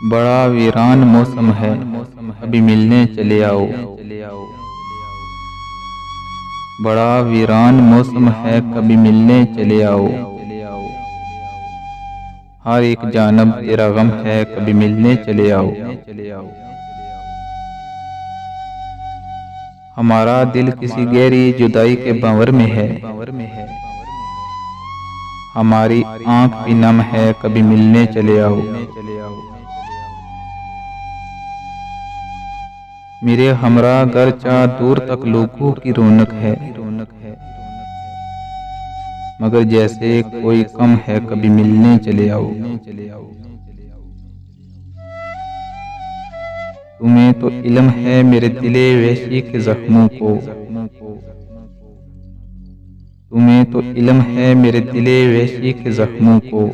बड़ा वीरान मौसम है, अभी मिलने चले आओ। बड़ा वीरान मौसम है, कभी मिलने चले आओ। हर एक जानब तेरा गम है, कभी मिलने चले आओ। हमारा दिल किसी गहरी जुदाई के भंवर में है। हमारी आंख भी नम है, कभी मिलने चले आओ। मेरे हमरा घर चा दूर तक लोगों की रौनक है, मगर जैसे कोई कम है, कभी मिलने चले आओ। तुम्हें तो इल्म है मेरे दिले वैसी के जख्मों को। तुम्हें तो इल्म है मेरे दिले वैसी के जख्मों को।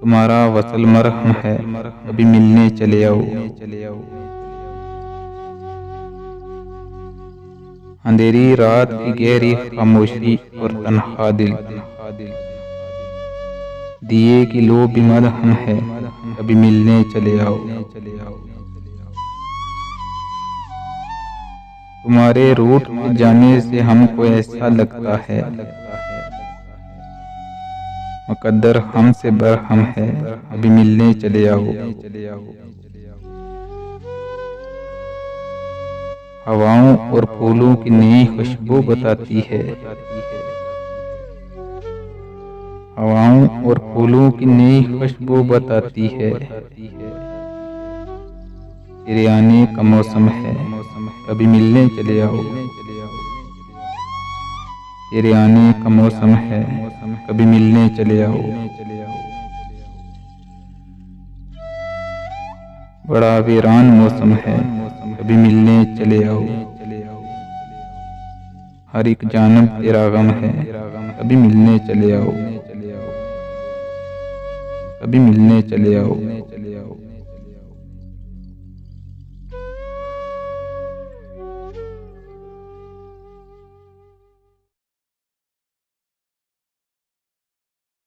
तुम्हारा वसल मरहम है, कभी मिलने चले आओ। अंधेरी रात की गहरी खामोशी और तन्हा दिल, दिए की लो भी मरहम है, कभी मिलने चले आओ। तुम्हारे रूठ जाने से हमको ऐसा लगता है, मुकद्दर हमसे बरहम है, अभी मिलने चले आओ। हवाओं और फूलों की नई खुशबू बताती है। हवाओं और फूलों की नई खुशबू बताती है। तेरे आने का मौसम है, कभी मिलने चले आओ। तेरे आने का मौसम है, कभी मिलने चले आओ। बड़ा वीरान मौसम है, कभी मिलने चले आओ। हर एक जानब तेरा गम है, कभी मिलने चले आओ। कभी मिलने चले आओ।